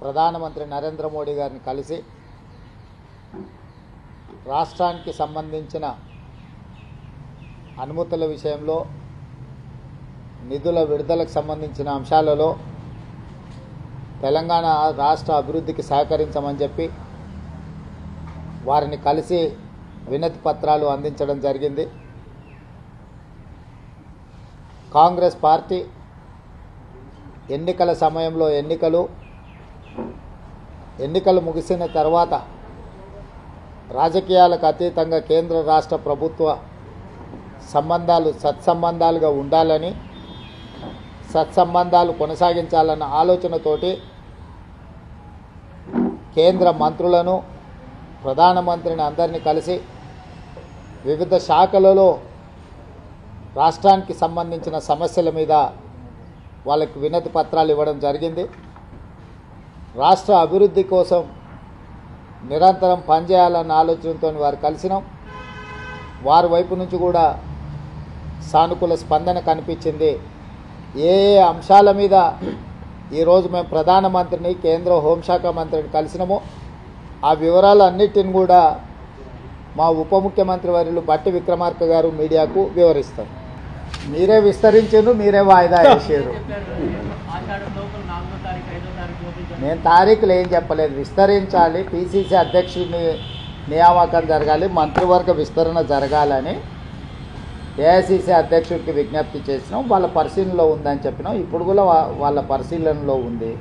ప్రధానమంత్రి నరేంద్ర మోడీ గారిని కలిసి రాష్ట్రానికి సంబంధించిన అనుమతుల విషయంలో నిధుల విడుదలకు సంబంధించిన అంశాలలో తెలంగాణ రాష్ట్ర అభివృద్ధికి సహకరించమని చెప్పి వారిని కలిసి వినతి పత్రాలు అందించడం జరిగింది. కాంగ్రెస్ పార్టీ ఎన్నికల సమయంలో ఎన్నికలు ముగిసిన తర్వాత రాజకీయాలకు అతీతంగా కేంద్ర రాష్ట్ర ప్రభుత్వ సంబంధాలు సత్సంబంధాలుగా ఉండాలని, సత్సంబంధాలు కొనసాగించాలన్న ఆలోచనతోటి కేంద్ర మంత్రులను, ప్రధానమంత్రిని అందరినీ కలిసి వివిధ శాఖలలో రాష్ట్రానికి సంబంధించిన సమస్యల మీద వాళ్ళకి వినతి పత్రాలు ఇవ్వడం జరిగింది. రాష్ట్ర అభివృద్ధి కోసం నిరంతరం పనిచేయాలన్న ఆలోచనతో వారు కలిసినాం. వారి వైపు నుంచి కూడా సానుకూల స్పందన కనిపించింది. ఏ అంశాల మీద ఈరోజు మేము ప్రధానమంత్రిని, కేంద్ర హోంశాఖ మంత్రిని కలిసినామో ఆ వివరాలన్నిటిని కూడా మా ఉప ముఖ్యమంత్రి వర్యులు బట్టి విక్రమార్క గారు మీడియాకు వివరిస్తారు. మీరే విస్తరించారు, మీరే వాయిదా వేసారు. నేను తారీఖులు ఏం చెప్పలేదు. విస్తరించాలి, పిసిసి అధ్యక్షుడిని నియామకం జరగాలి, మంత్రివర్గ విస్తరణ జరగాలని ఏఐసిసి అధ్యక్షుడికి విజ్ఞప్తి చేసినాం. వాళ్ళ పరిశీలనలో ఉందని చెప్పినాం. ఇప్పుడు కూడా వాళ్ళ పరిశీలనలో ఉంది.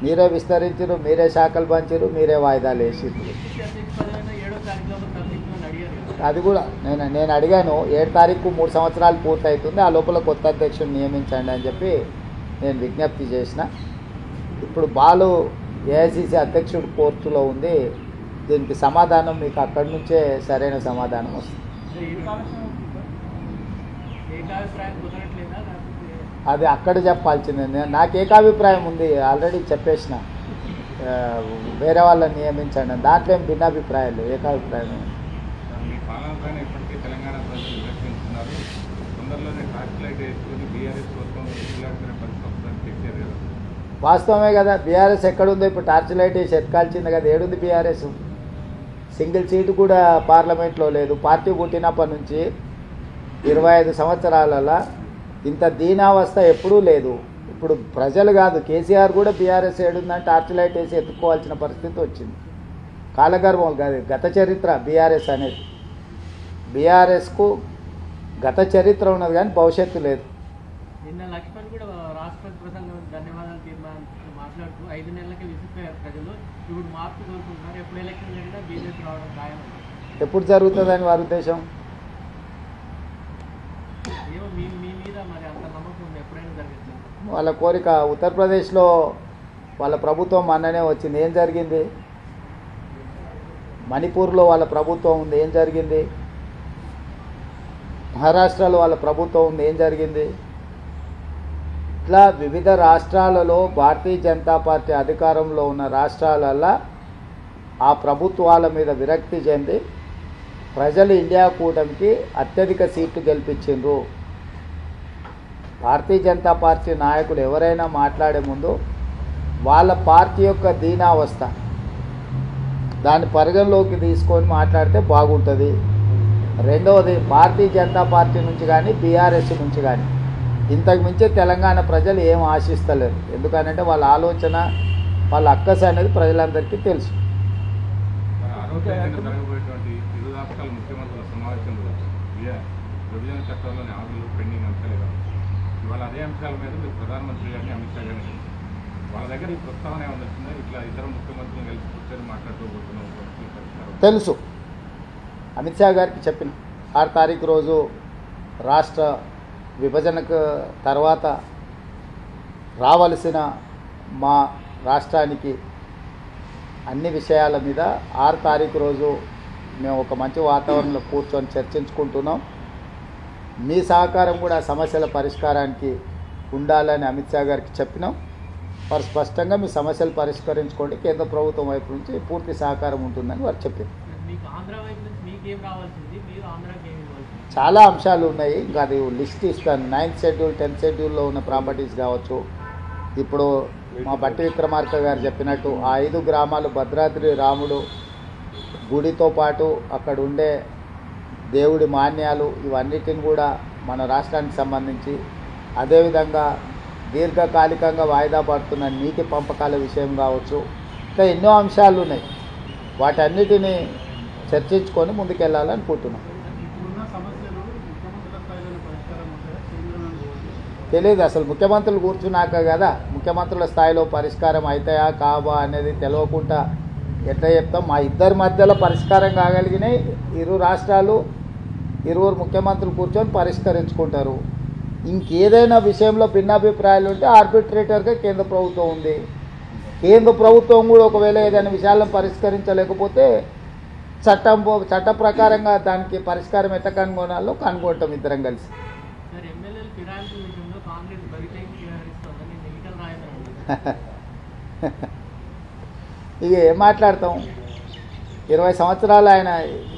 మీరే విస్తరించారు, మీరే శాఖలు పంచారు, మీరే వాయిదాలు వేసారు. అది కూడా నేను అడిగాను. 7 తారీఖు 3 సంవత్సరాలు పూర్తవుతుంది, ఆ లోపల కొత్త అధ్యక్షుడిని నియమించండి అని చెప్పి నేను విజ్ఞప్తి చేసిన. ఇప్పుడు బాలు ఏఐసిసి అధ్యక్షుడు కోర్టులో ఉంది. దీనికి సమాధానం మీకు అక్కడి నుంచే సరైన సమాధానం వస్తుంది. అది అక్కడ చెప్పాల్సిందే. నాకు ఏకాభిప్రాయం ఉంది, ఆల్రెడీ చెప్పేసిన. వేరే వాళ్ళని నియమించండి, దాంట్లో ఏం భిన్నాభిప్రాయాలు, ఏకాభిప్రాయం. వాస్తవమే కదా. బీఆర్ఎస్ ఎక్కడుందో ఇప్పుడు టార్చ్ లైట్ వేసి ఎత్కాల్చింది కదా. ఏడుంది బీఆర్ఎస్? సింగిల్ సీటు కూడా పార్లమెంట్లో లేదు. పార్టీ పుట్టినప్పటి నుంచి 25 సంవత్సరాలలో ఇంత దీనావస్థ ఎప్పుడూ లేదు. ఇప్పుడు ప్రజలు కాదు, కేసీఆర్ కూడా బీఆర్ఎస్ ఏడుందని టార్చ్ లైట్ వేసి ఎత్తుకోవాల్సిన పరిస్థితి వచ్చింది. కాలగర్భం కాదు, గత చరిత్ర బీఆర్ఎస్ అనేది. బీఆర్ఎస్కు గత చరిత్ర ఉన్నది కానీ భవిష్యత్తు లేదు. నిన్న లక్ష్మణ్ కూడా రాష్ట్రపతి ప్రసంగం ధన్యవాదాలు మాట్లాడుతూ 5 నెలలకే విసిపోయారు ప్రజలు, ఇప్పుడు మార్పు కోరుకుంటున్నారు, ఎప్పుడు ఎలక్షన్ జరిగినా బీజేపీ రావడం ఖాయం. ఎప్పుడు జరుగుతుందని వారి ఉద్దేశం? ఏమో మీ మీద మరి అంత నమ్మకం ఉంది, ఎప్పుడైనా జరుగుతుంది వాళ్ళ కోరిక. ఉత్తరప్రదేశ్లో వాళ్ళ ప్రభుత్వం మొన్ననే వచ్చింది, ఏం జరిగింది? మణిపూర్లో వాళ్ళ ప్రభుత్వం ఉంది, ఏం జరిగింది? మహారాష్ట్రలో వాళ్ళ ప్రభుత్వం ఉంది, ఏం జరిగింది? ఇట్లా వివిధ రాష్ట్రాలలో భారతీయ జనతా పార్టీ అధికారంలో ఉన్న రాష్ట్రాలలో ఆ ప్రభుత్వాల మీద విరక్తి చెంది ప్రజలు ఇండియా కూటమికి అత్యధిక సీట్లు గెలిపించిండ్రు. భారతీయ జనతా పార్టీ నాయకులు ఎవరైనా మాట్లాడే ముందు వాళ్ళ పార్టీ యొక్క దీనావస్థ దాన్ని పరిగణలోకి తీసుకొని మాట్లాడితే బాగుంటుంది. రెండవది, భారతీయ జనతా పార్టీ నుంచి కానీ బీఆర్ఎస్ నుంచి కానీ ఇంతకు మించి తెలంగాణ ప్రజలు ఏం ఆశిస్తలేరు. ఎందుకనంటే వాళ్ళ ఆలోచన, వాళ్ళ అక్కస అనేది ప్రజలందరికీ తెలుసు. తెలుసు, అమిత్ షా గారికి చెప్పిన 6 తారీఖు రోజు రాష్ట్ర విభజనకు తర్వాత రావలసిన మా రాష్ట్రానికి అన్ని విషయాల మీద 6 తారీఖు రోజు మేము ఒక మంచి వాతావరణంలో కూర్చొని చర్చించుకుంటున్నాం. మీ సహకారం కూడా సమస్యల పరిష్కారానికి ఉండాలని అమిత్ షా గారికి చెప్పినాం. వారు స్పష్టంగా మీ సమస్యలు పరిష్కరించుకోండి, కేంద్ర ప్రభుత్వం వైపు నుంచి పూర్తి సహకారం ఉంటుందని వారు చెప్పారు. చాలా అంశాలు ఉన్నాయి, ఇంకా అది లిస్ట్ ఇస్తాను. 9th షెడ్యూల్ 10th షెడ్యూల్లో ఉన్న ప్రాపర్టీస్ కావచ్చు, ఇప్పుడు మా బట్టి విక్రమార్క గారు చెప్పినట్టు ఆ 5 గ్రామాలు భద్రాద్రి రాముడు గుడితో పాటు అక్కడ ఉండే దేవుడి మాన్యాలు ఇవన్నిటిని కూడా మన రాష్ట్రానికి సంబంధించి, అదేవిధంగా దీర్ఘకాలికంగా వాయిదా పడుతున్న నీటి పంపకాల విషయం కావచ్చు, ఇంకా ఎన్నో అంశాలు ఉన్నాయి. వాటన్నిటిని చర్చించుకొని ముందుకెళ్ళాలనుకుంటున్నాం. తెలియదు అసలు ముఖ్యమంత్రులు కూర్చున్నాక కదా ముఖ్యమంత్రుల స్థాయిలో పరిష్కారం అవుతాయా కావా అనేది తెలియకుండా ఎట్లా చెప్తాం. మా ఇద్దరి మధ్యలో పరిష్కారం కాగలిగినాయి. ఇరు రాష్ట్రాలు 20 ముఖ్యమంత్రులు కూర్చొని పరిష్కరించుకుంటారు. ఇంకేదైనా విషయంలో భిన్నాభిప్రాయాలు ఉంటే ఆర్బిట్రేటర్గా కేంద్ర ప్రభుత్వం ఉంది. కేంద్ర ప్రభుత్వం కూడా ఒకవేళ ఏదైనా విషయాలను పరిష్కరించలేకపోతే చట్ట ప్రకారంగా దానికి పరిష్కారం ఎట్లా కనుగొనాలో కనుగొంటాం ఇద్దరం కలిసి. ఇక ఏం మాట్లాడతాం? 20 సంవత్సరాలు ఆయన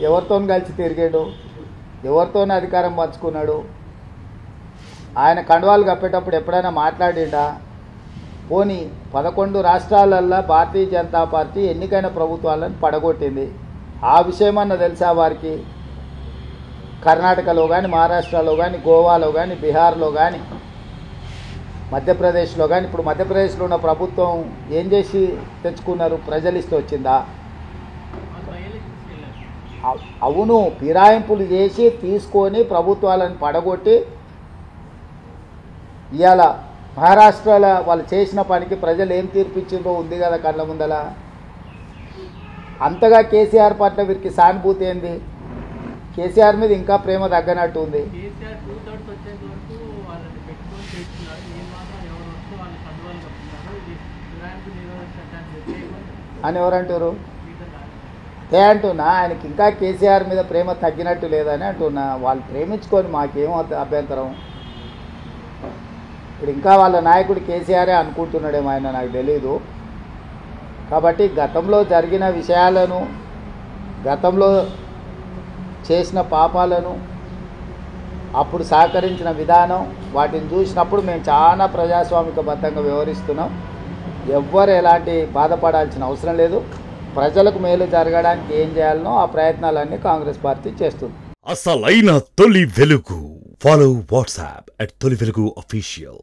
ఎవరితో కలిసి తిరిగాడు, ఎవరితో అధికారం పంచుకున్నాడు? ఆయన కండువాలు కప్పేటప్పుడు ఎప్పుడైనా మాట్లాడిండా? పోనీ 11 రాష్ట్రాలల్లో భారతీయ జనతా పార్టీ ఎన్నికైన ప్రభుత్వాలను పడగొట్టింది. ఆ విషయమన్నా తెలుసా వారికి? కర్ణాటకలో కానీ, మహారాష్ట్రలో కానీ, గోవాలో కానీ, బీహార్లో కానీ, మధ్యప్రదేశ్లో కానీ, ఇప్పుడు మధ్యప్రదేశ్లో ఉన్న ప్రభుత్వం ఏం చేసి తెచ్చుకున్నారు? ప్రజలు ఇస్తే వచ్చిందా? అవును, ఫిరాయింపులు చేసి తీసుకొని ప్రభుత్వాలను పడగొట్టి ఇవాళ మహారాష్ట్రలో వాళ్ళు చేసిన పనికి ప్రజలు ఏం తీర్పిచ్చిందో ఉంది కదా కళ్ళ ముందల. అంతగా కేసీఆర్ పట్ల వీరికి సానుభూతి ఏంది? కేసీఆర్ మీద ఇంకా ప్రేమ తగ్గనట్టు ఉంది. అని ఎవరంటారు? అంటున్నా ఆయనకి ఇంకా కేసీఆర్ మీద ప్రేమ తగ్గినట్టు లేదని అంటున్నా. వాళ్ళు ప్రేమించుకొని మాకేమో అభ్యంతరం. ఇప్పుడు ఇంకా వాళ్ళ నాయకుడు కేసీఆరే అనుకుంటున్నాడేమో ఆయన, నాకు తెలీదు. కాబట్టి గతంలో జరిగిన విషయాలను, గతంలో చేసిన పాపాలను, అప్పుడు సహకరించిన విధానం, వాటిని చూసినప్పుడు మేము చాలా ప్రజాస్వామికబద్ధంగా వ్యవహరిస్తున్నాం. ఎవ్వరు ఎలాంటి బాధపడాల్సిన అవసరం లేదు. ప్రజలకు మేలు జరగడానికి ఏం చేయాలనో ఆ ప్రయత్నాలన్నీ కాంగ్రెస్ పార్టీ చేస్తుంది. అసలైన తొలి వెలుగు. ఫాలో వాట్సాప్ @తొలి వెలుగు official.